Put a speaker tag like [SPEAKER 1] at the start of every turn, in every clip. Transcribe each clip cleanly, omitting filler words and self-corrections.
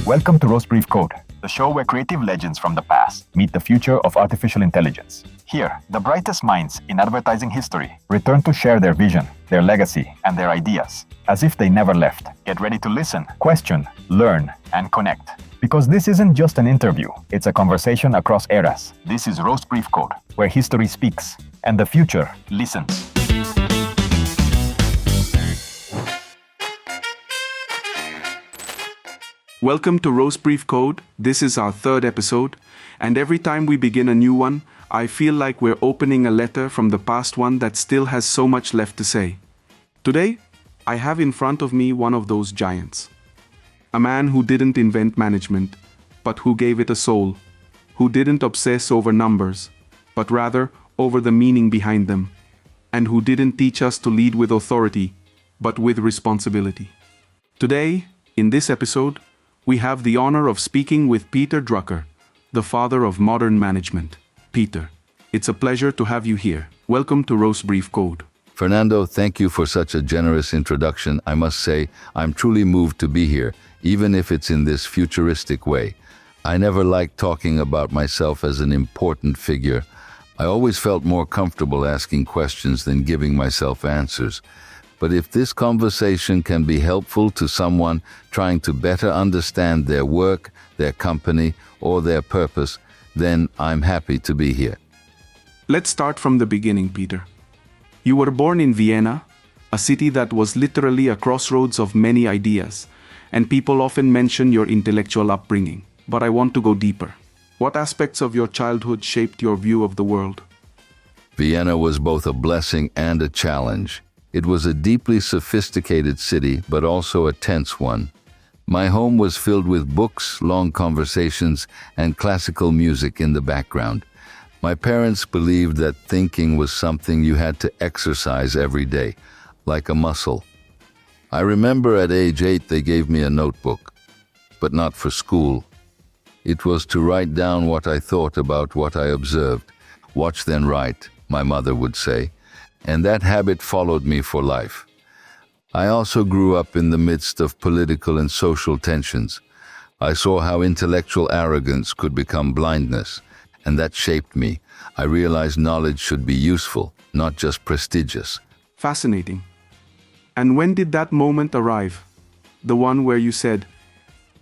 [SPEAKER 1] Welcome to Roastbrief CODE, the show where creative legends from the past meet the future of artificial intelligence. Here, the brightest minds in advertising history return to share their vision, their legacy, and their ideas, as if they never left. Get ready to listen, question, learn, and connect. Because this isn't just an interview, it's a conversation across eras. This is Roastbrief CODE, where history speaks and the future listens.
[SPEAKER 2] Welcome to Roastbrief CODE. This is our third episode, and every time we begin a new one, I feel like we're opening a letter from the past one that still has so much left to say. Today, I have in front of me one of those giants. A man who didn't invent management, but who gave it a soul. Who didn't obsess over numbers, but rather over the meaning behind them. And who didn't teach us to lead with authority, but with responsibility. Today, in this episode, we have the honor of speaking with Peter Drucker, the father of modern management. Peter, it's a pleasure to have you here. Welcome to Roastbrief CODE.
[SPEAKER 3] Fernando, thank you for such a generous introduction. I must say, I'm truly moved to be here, even if it's in this futuristic way. I never liked talking about myself as an important figure. I always felt more comfortable asking questions than giving myself answers. But if this conversation can be helpful to someone trying to better understand their work, their company, or their purpose, then I'm happy to be here.
[SPEAKER 2] Let's start from the beginning, Peter. You were born in Vienna, a city that was literally a crossroads of many ideas, and people often mention your intellectual upbringing. But I want to go deeper. What aspects of your childhood shaped your view of the world?
[SPEAKER 3] Vienna was both a blessing and a challenge. It was a deeply sophisticated city, but also a tense one. My home was filled with books, long conversations, and classical music in the background. My parents believed that thinking was something you had to exercise every day, like a muscle. I remember at age 8 they gave me a notebook, but not for school. It was to write down what I thought about what I observed. Watch then write, my mother would say. And that habit followed me for life. I also grew up in the midst of political and social tensions. I saw how intellectual arrogance could become blindness, and that shaped me. I realized knowledge should be useful, not just prestigious.
[SPEAKER 2] Fascinating. And when did that moment arrive? The one where you said,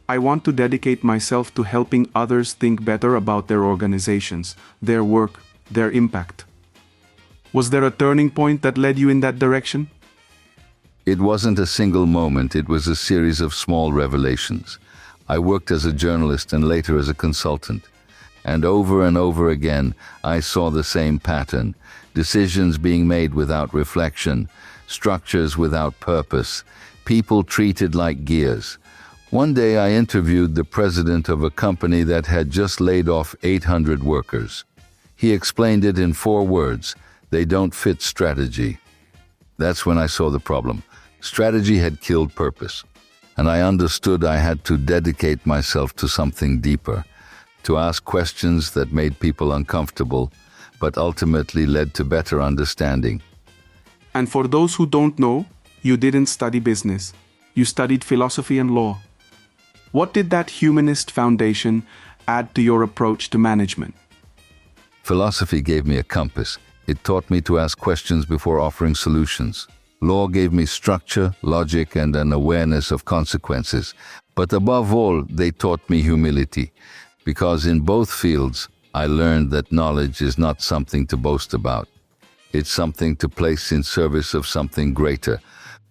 [SPEAKER 2] I want to dedicate myself to helping others think better about their organizations, their work, their impact. Was there a turning point that led you in that direction?
[SPEAKER 3] It wasn't a single moment, it was a series of small revelations. I worked as a journalist and later as a consultant. And over again, I saw the same pattern. Decisions being made without reflection, structures without purpose, people treated like gears. One day I interviewed the president of a company that had just laid off 800 workers. He explained it in 4 words. They don't fit strategy. That's when I saw the problem. Strategy had killed purpose. And I understood I had to dedicate myself to something deeper, to ask questions that made people uncomfortable, but ultimately led to better understanding.
[SPEAKER 2] And for those who don't know, you didn't study business. You studied philosophy and law. What did that humanist foundation add to your approach to management?
[SPEAKER 3] Philosophy gave me a compass. It taught me to ask questions before offering solutions. Law gave me structure, logic, and an awareness of consequences. But above all, they taught me humility. Because in both fields, I learned that knowledge is not something to boast about. It's something to place in service of something greater.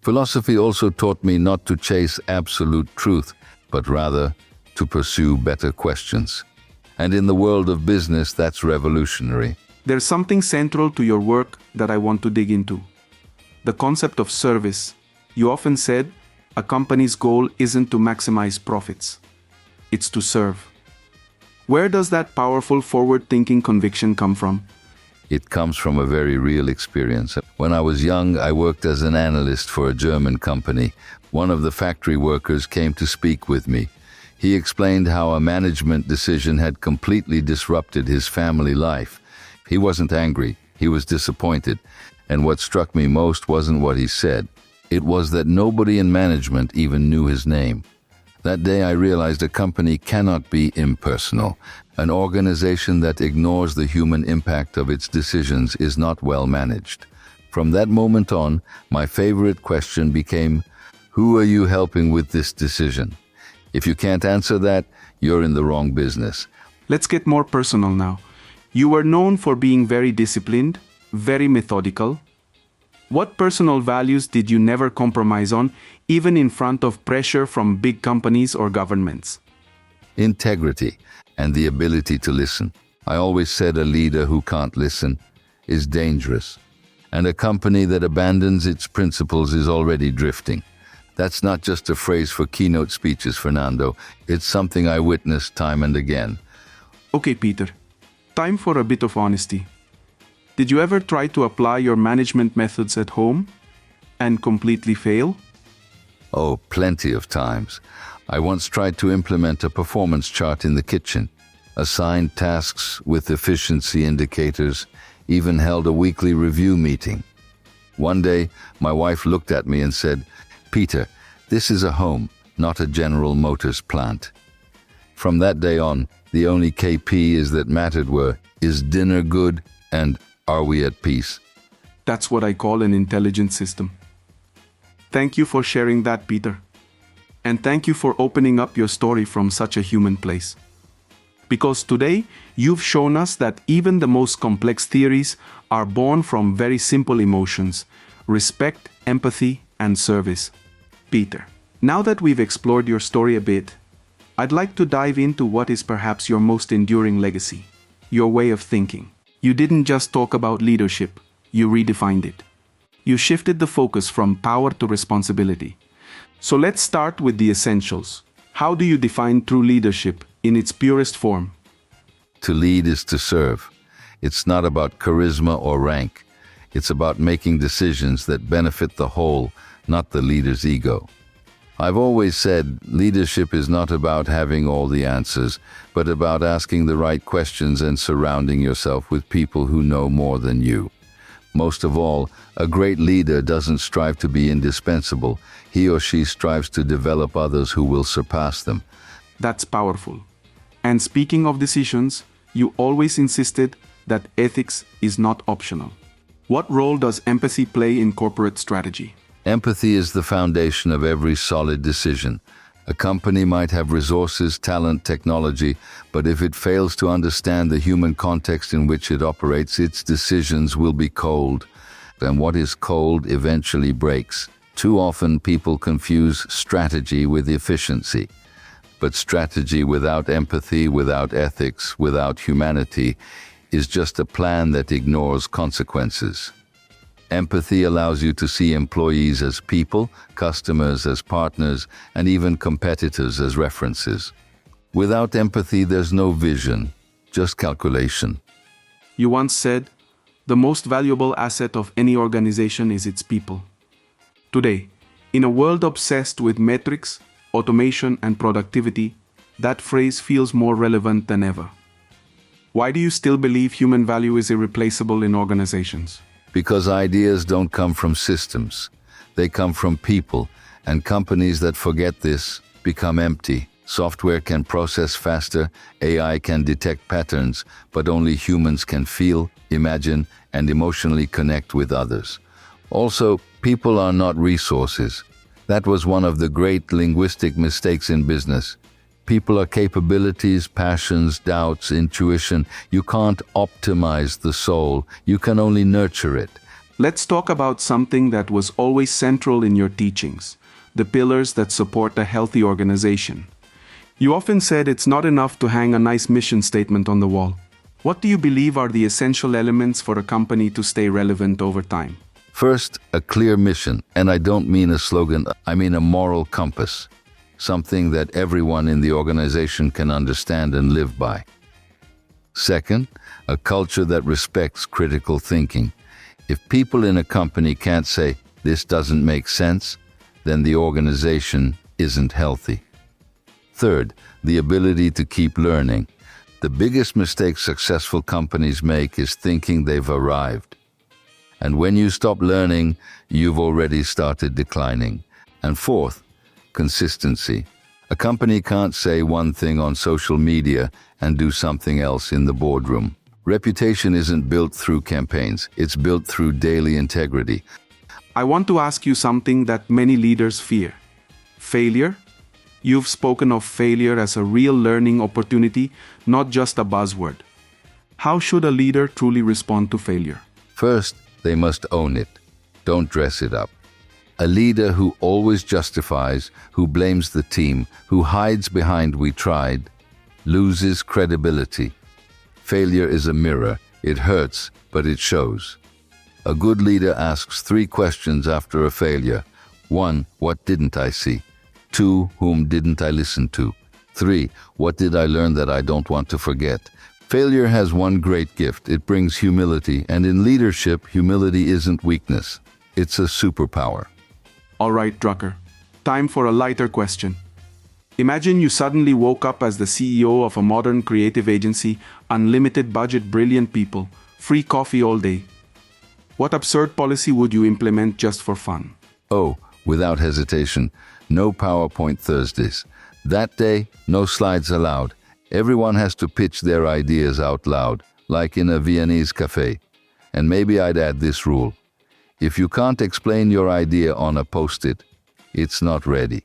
[SPEAKER 3] Philosophy also taught me not to chase absolute truth, but rather to pursue better questions. And in the world of business, that's revolutionary.
[SPEAKER 2] There's something central to your work that I want to dig into. The concept of service. You often said, a company's goal isn't to maximize profits. It's to serve. Where does that powerful forward-thinking conviction come from?
[SPEAKER 3] It comes from a very real experience. When I was young, I worked as an analyst for a German company. One of the factory workers came to speak with me. He explained how a management decision had completely disrupted his family life. He wasn't angry, he was disappointed. And what struck me most wasn't what he said. It was that nobody in management even knew his name. That day I realized a company cannot be impersonal. An organization that ignores the human impact of its decisions is not well managed. From that moment on, my favorite question became, who are you helping with this decision? If you can't answer that, you're in the wrong business.
[SPEAKER 2] Let's get more personal now. You were known for being very disciplined, very methodical. What personal values did you never compromise on, even in front of pressure from big companies or governments?
[SPEAKER 3] Integrity and the ability to listen. I always said a leader who can't listen is dangerous, and a company that abandons its principles is already drifting. That's not just a phrase for keynote speeches, Fernando. It's something I witnessed time and again.
[SPEAKER 2] Okay, Peter. Time for a bit of honesty. Did you ever try to apply your management methods at home and completely fail?
[SPEAKER 3] Oh, plenty of times. I once tried to implement a performance chart in the kitchen, assigned tasks with efficiency indicators, even held a weekly review meeting. One day, my wife looked at me and said, "Peter, this is a home, not a General Motors plant." From that day on, the only KPIs that mattered were, is dinner good and are we at peace?
[SPEAKER 2] That's what I call an intelligent system. Thank you for sharing that, Peter. And thank you for opening up your story from such a human place. Because today, you've shown us that even the most complex theories are born from very simple emotions: respect, empathy, and service. Peter, now that we've explored your story a bit, I'd like to dive into what is perhaps your most enduring legacy, your way of thinking. You didn't just talk about leadership, you redefined it. You shifted the focus from power to responsibility. So let's start with the essentials. How do you define true leadership in its purest form?
[SPEAKER 3] To lead is to serve. It's not about charisma or rank. It's about making decisions that benefit the whole, not the leader's ego. I've always said leadership is not about having all the answers, but about asking the right questions and surrounding yourself with people who know more than you. Most of all, a great leader doesn't strive to be indispensable. He or she strives to develop others who will surpass them.
[SPEAKER 2] That's powerful. And speaking of decisions, you always insisted that ethics is not optional. What role does empathy play in corporate strategy?
[SPEAKER 3] Empathy is the foundation of every solid decision. A company might have resources, talent, technology, but if it fails to understand the human context in which it operates, its decisions will be cold. And what is cold eventually breaks. Too often people confuse strategy with efficiency. But strategy without empathy, without ethics, without humanity, is just a plan that ignores consequences. Empathy allows you to see employees as people, customers as partners, and even competitors as references. Without empathy, there's no vision, just calculation.
[SPEAKER 2] You once said, the most valuable asset of any organization is its people. Today, in a world obsessed with metrics, automation, and productivity, that phrase feels more relevant than ever. Why do you still believe human value is irreplaceable in organizations?
[SPEAKER 3] Because ideas don't come from systems. They come from people, and companies that forget this become empty. Software can process faster, AI can detect patterns, but only humans can feel, imagine, and emotionally connect with others. Also, people are not resources. That was one of the great linguistic mistakes in business. People are capabilities, passions, doubts, intuition. You can't optimize the soul, you can only nurture it.
[SPEAKER 2] Let's talk about something that was always central in your teachings, the pillars that support a healthy organization. You often said it's not enough to hang a nice mission statement on the wall. What do you believe are the essential elements for a company to stay relevant over time?
[SPEAKER 3] First, a clear mission, and I don't mean a slogan, I mean a moral compass. Something that everyone in the organization can understand and live by. Second, a culture that respects critical thinking. If people in a company can't say, "This doesn't make sense," then the organization isn't healthy. Third, the ability to keep learning. The biggest mistake successful companies make is thinking they've arrived. And when you stop learning, you've already started declining. And fourth, consistency. A company can't say one thing on social media and do something else in the boardroom. Reputation isn't built through campaigns, it's built through daily integrity.
[SPEAKER 2] I want to ask you something that many leaders fear. Failure? You've spoken of failure as a real learning opportunity, not just a buzzword. How should a leader truly respond to failure?
[SPEAKER 3] First, they must own it. Don't dress it up. A leader who always justifies, who blames the team, who hides behind "we tried," loses credibility. Failure is a mirror. It hurts, but it shows. A good leader asks 3 questions after a failure. 1. What didn't I see? 2. Whom didn't I listen to? 3. What did I learn that I don't want to forget? Failure has one great gift. It brings humility, and in leadership, humility isn't weakness. It's a superpower.
[SPEAKER 2] All right, Drucker. Time for a lighter question. Imagine you suddenly woke up as the CEO of a modern creative agency, unlimited budget, brilliant people, free coffee all day. What absurd policy would you implement just for fun?
[SPEAKER 3] Oh, without hesitation, no PowerPoint Thursdays. That day, no slides allowed. Everyone has to pitch their ideas out loud, like in a Viennese cafe. And maybe I'd add this rule. If you can't explain your idea on a post-it, it's not ready.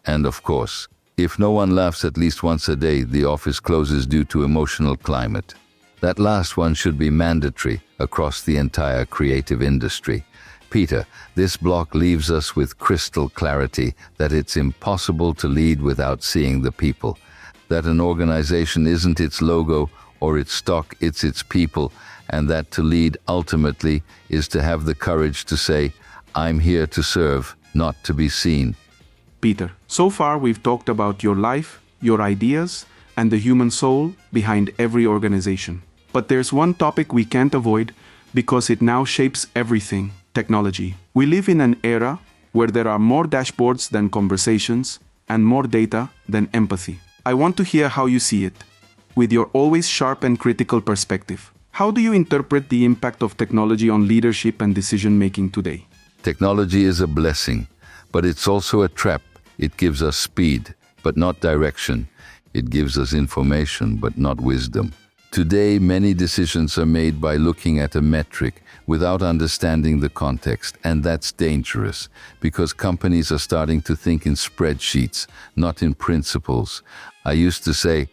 [SPEAKER 3] And of course, if no one laughs at least once a day, the office closes due to emotional climate. That last one should be mandatory across the entire creative industry. Peter, this block leaves us with crystal clarity that it's impossible to lead without seeing the people. That an organization isn't its logo or its stock, it's its people, and that to lead ultimately is to have the courage to say, "I'm here to serve, not to be seen."
[SPEAKER 2] Peter, so far we've talked about your life, your ideas, and the human soul behind every organization. But there's one topic we can't avoid because it now shapes everything: technology. We live in an era where there are more dashboards than conversations and more data than empathy. I want to hear how you see it, with your always sharp and critical perspective. How do you interpret the impact of technology on leadership and decision-making today?
[SPEAKER 3] Technology is a blessing, but it's also a trap. It gives us speed, but not direction. It gives us information, but not wisdom. Today, many decisions are made by looking at a metric without understanding the context, and that's dangerous because companies are starting to think in spreadsheets, not in principles. I used to say,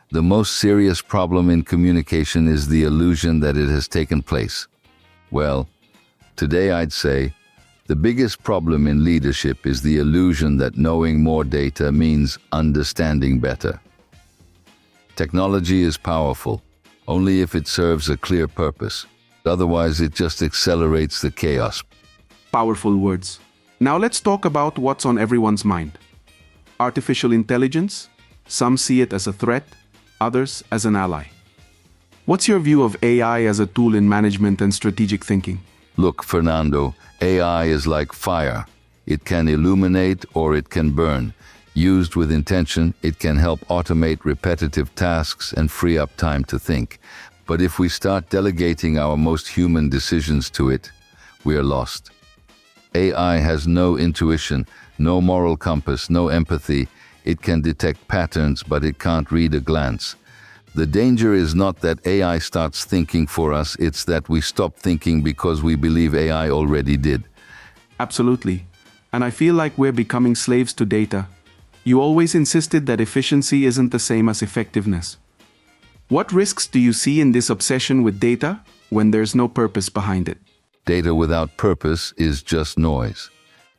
[SPEAKER 3] the most serious problem in communication is the illusion that it has taken place. Well, today I'd say, the biggest problem in leadership is the illusion that knowing more data means understanding better. Technology is powerful, only if it serves a clear purpose. Otherwise, it just accelerates the chaos.
[SPEAKER 2] Powerful words. Now let's talk about what's on everyone's mind. Artificial intelligence. Some see it as a threat, others as an ally. What's your view of AI as a tool in management and strategic thinking?
[SPEAKER 3] Look, Fernando, AI is like fire. It can illuminate or it can burn. Used with intention, it can help automate repetitive tasks and free up time to think. But if we start delegating our most human decisions to it, we are lost. AI has no intuition, no moral compass, no empathy. It can detect patterns, but it can't read a glance. The danger is not that AI starts thinking for us, it's that we stop thinking because we believe AI already did.
[SPEAKER 2] Absolutely. And I feel like we're becoming slaves to data. You always insisted that efficiency isn't the same as effectiveness. What risks do you see in this obsession with data when there's no purpose behind it?
[SPEAKER 3] Data without purpose is just noise.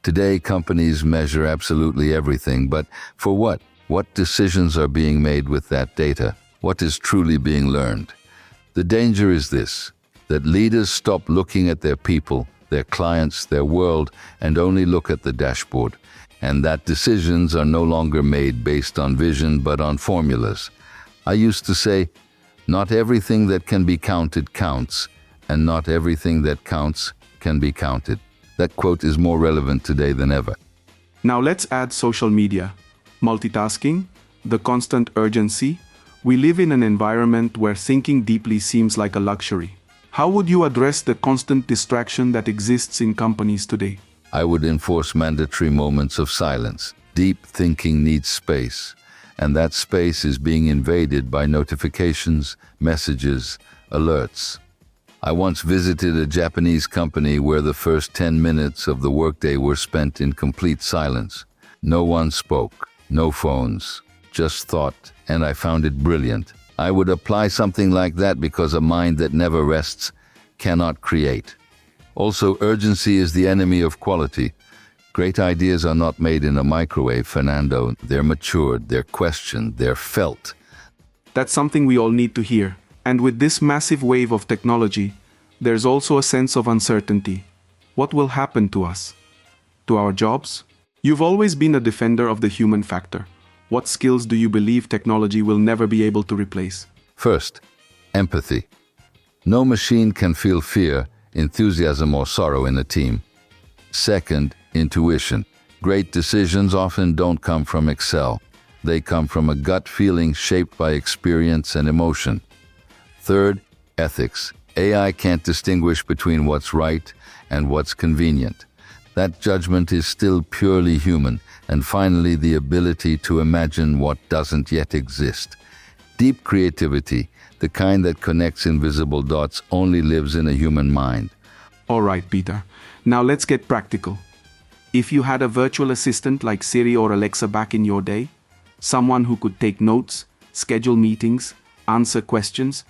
[SPEAKER 3] Today, companies measure absolutely everything, but for what? What decisions are being made with that data? What is truly being learned? The danger is this, that leaders stop looking at their people, their clients, their world, and only look at the dashboard, and that decisions are no longer made based on vision but on formulas. I used to say, not everything that can be counted counts, and not everything that counts can be counted. That quote is more relevant today than ever.
[SPEAKER 2] Now let's add social media, multitasking, the constant urgency. We live in an environment where thinking deeply seems like a luxury. How would you address the constant distraction that exists in companies today?
[SPEAKER 3] I would enforce mandatory moments of silence. Deep thinking needs space, and that space is being invaded by notifications, messages, alerts. I once visited a Japanese company where the first 10 minutes of the workday were spent in complete silence. No one spoke, no phones, just thought, and I found it brilliant. I would apply something like that because a mind that never rests cannot create. Also, urgency is the enemy of quality. Great ideas are not made in a microwave, Fernando. They're matured, they're questioned, they're felt.
[SPEAKER 2] That's something we all need to hear. And with this massive wave of technology, there's also a sense of uncertainty. What will happen to us? To our jobs? You've always been a defender of the human factor. What skills do you believe technology will never be able to replace?
[SPEAKER 3] First, empathy. No machine can feel fear, enthusiasm, or sorrow in a team. Second, intuition. Great decisions often don't come from Excel. They come from a gut feeling shaped by experience and emotion. Third, ethics. AI can't distinguish between what's right and what's convenient. That judgment is still purely human. And finally, the ability to imagine what doesn't yet exist. Deep creativity, the kind that connects invisible dots, only lives in a human mind.
[SPEAKER 2] All right, Peter. Now let's get practical. If you had a virtual assistant like Siri or Alexa back in your day, someone who could take notes, schedule meetings, answer questions,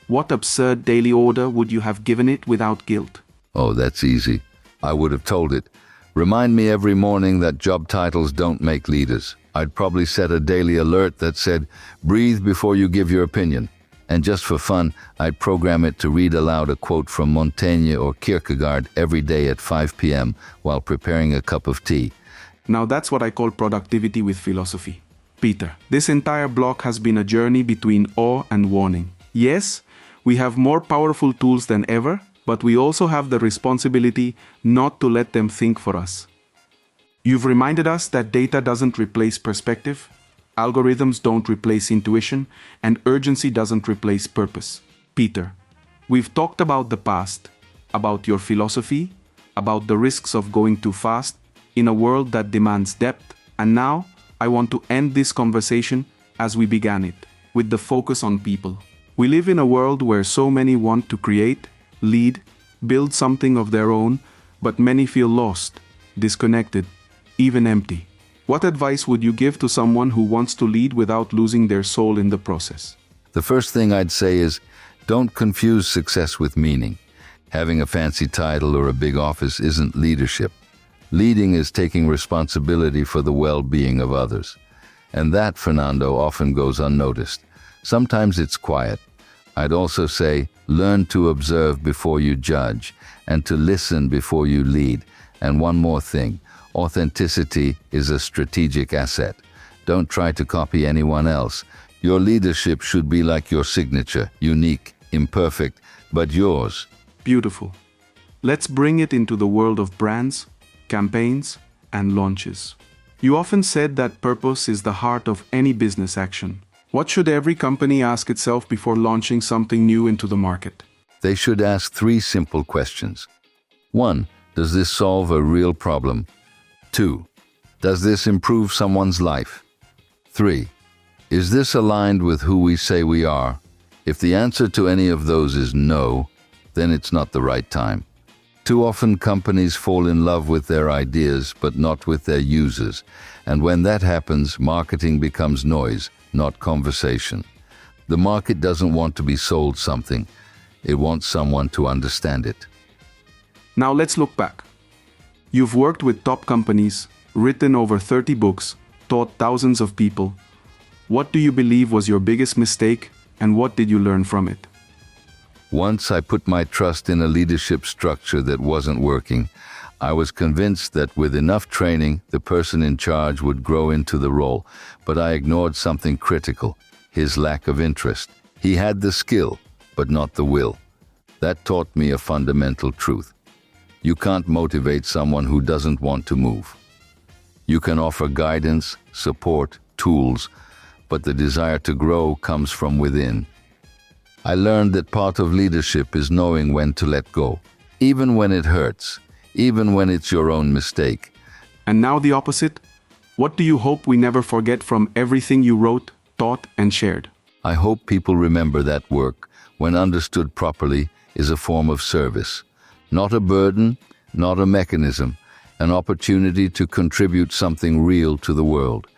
[SPEAKER 2] what absurd daily order would you have given it without guilt?
[SPEAKER 3] Oh, that's easy. I would have told it, remind me every morning that job titles don't make leaders. I'd probably set a daily alert that said, breathe before you give your opinion. And just for fun, I'd program it to read aloud a quote from Montaigne or Kierkegaard every day at 5 p.m. while preparing a cup of tea.
[SPEAKER 2] Now that's what I call productivity with philosophy. Peter, this entire block has been a journey between awe and warning. Yes, we have more powerful tools than ever, but we also have the responsibility not to let them think for us. You've reminded us that data doesn't replace perspective, algorithms don't replace intuition, and urgency doesn't replace purpose. Peter, we've talked about the past, about your philosophy, about the risks of going too fast in a world that demands depth, and now I want to end this conversation as we began it, with the focus on people. We live in a world where so many want to create, lead, build something of their own, but many feel lost, disconnected, even empty. What advice would you give to someone who wants to lead without losing their soul in the process?
[SPEAKER 3] The first thing I'd say is, don't confuse success with meaning. Having a fancy title or a big office isn't leadership. Leading is taking responsibility for the well-being of others. And that, Fernando, often goes unnoticed. Sometimes it's quiet. I'd also say, learn to observe before you judge, and to listen before you lead. And one more thing, authenticity is a strategic asset. Don't try to copy anyone else. Your leadership should be like your signature, unique, imperfect, but yours.
[SPEAKER 2] Beautiful. Let's bring it into the world of brands, campaigns, and launches. You often said that purpose is the heart of any business action. What should every company ask itself before launching something new into the market?
[SPEAKER 3] They should ask 3 simple questions. 1. Does this solve a real problem? 2. Does this improve someone's life? 3. Is this aligned with who we say we are? If the answer to any of those is no, then it's not the right time. Too often companies fall in love with their ideas, but not with their users. And when that happens, marketing becomes noise, not conversation. The market doesn't want to be sold something. It wants someone to understand it.
[SPEAKER 2] Now let's look back. You've worked with top companies, written over 30 books, taught thousands of people. What do you believe was your biggest mistake, and what did you learn from it?
[SPEAKER 3] Once I put my trust in a leadership structure that wasn't working. I was convinced that with enough training, the person in charge would grow into the role, but I ignored something critical, his lack of interest. He had the skill, but not the will. That taught me a fundamental truth. You can't motivate someone who doesn't want to move. You can offer guidance, support, tools, but the desire to grow comes from within. I learned that part of leadership is knowing when to let go, even when it hurts, even when it's your own mistake.
[SPEAKER 2] And now the opposite? What do you hope we never forget from everything you wrote, taught, and shared?
[SPEAKER 3] I hope people remember that work, when understood properly, is a form of service. Not a burden, not a mechanism, an opportunity to contribute something real to the world.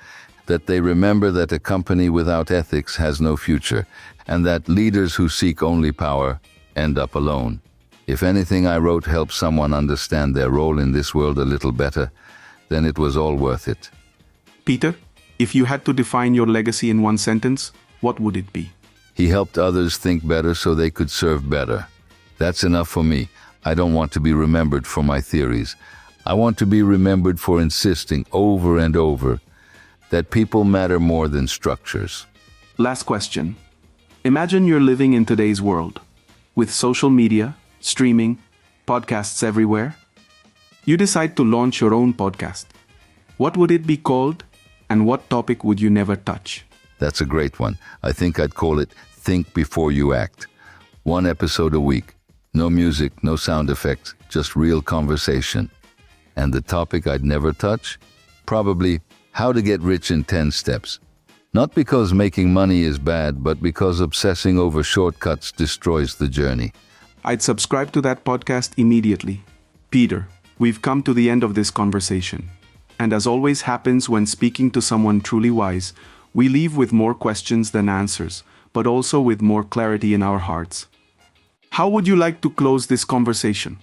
[SPEAKER 3] That they remember that a company without ethics has no future, and that leaders who seek only power end up alone. If anything I wrote helped someone understand their role in this world a little better, then it was all worth it.
[SPEAKER 2] Peter, if you had to define your legacy in one sentence, what would it be?
[SPEAKER 3] He helped others think better so they could serve better. That's enough for me. I don't want to be remembered for my theories. I want to be remembered for insisting over and over that people matter more than structures.
[SPEAKER 2] Last question. Imagine you're living in today's world, with social media, streaming, podcasts everywhere. You decide to launch your own podcast. What would it be called, and what topic would you never touch?
[SPEAKER 3] That's a great one. I think I'd call it Think Before You Act. 1 episode a week. No music, no sound effects, just real conversation. And the topic I'd never touch? Probably how to get rich in 10 steps. Not because making money is bad, but because obsessing over shortcuts destroys the journey.
[SPEAKER 2] I'd subscribe to that podcast immediately. Peter, we've come to the end of this conversation. And as always happens when speaking to someone truly wise, we leave with more questions than answers, but also with more clarity in our hearts. How would you like to close this conversation?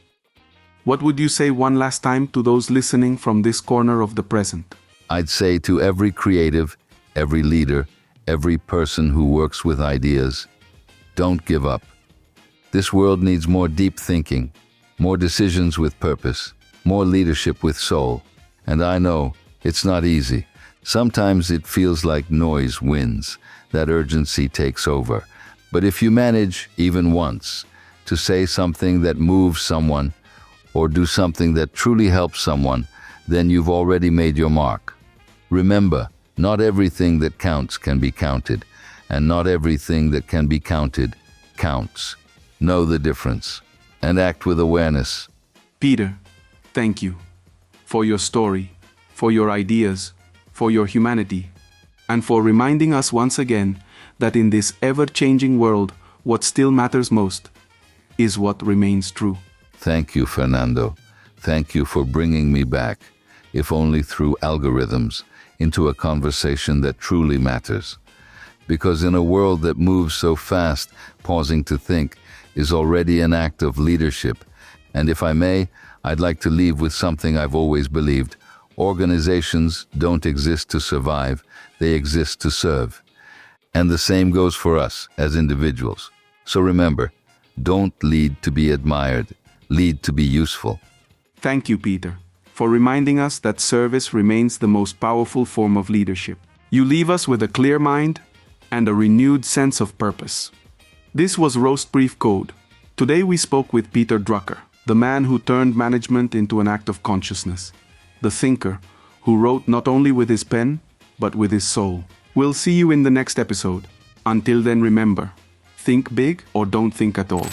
[SPEAKER 2] What would you say one last time to those listening from this corner of the present?
[SPEAKER 3] I'd say to every creative, every leader, every person who works with ideas, don't give up. This world needs more deep thinking, more decisions with purpose, more leadership with soul. And I know it's not easy. Sometimes it feels like noise wins, that urgency takes over. But if you manage, even once, to say something that moves someone, or do something that truly helps someone, then you've already made your mark. Remember, not everything that counts can be counted, and not everything that can be counted counts. Know the difference, and act with awareness.
[SPEAKER 2] Peter, thank you for your story, for your ideas, for your humanity, and for reminding us once again that in this ever-changing world, what still matters most is what remains true.
[SPEAKER 3] Thank you, Fernando. Thank you for bringing me back, if only through algorithms, into a conversation that truly matters. Because in a world that moves so fast, pausing to think is already an act of leadership. And if I may, I'd like to leave with something I've always believed. Organizations don't exist to survive, they exist to serve. And the same goes for us as individuals. So remember, don't lead to be admired, lead to be useful.
[SPEAKER 2] Thank you, Peter, for reminding us that service remains the most powerful form of leadership. You leave us with a clear mind and a renewed sense of purpose. This was Roastbrief CODE. Today we spoke with Peter Drucker, the man who turned management into an act of consciousness, the thinker who wrote not only with his pen, but with his soul. We'll see you in the next episode. Until then, remember, think big or don't think at all.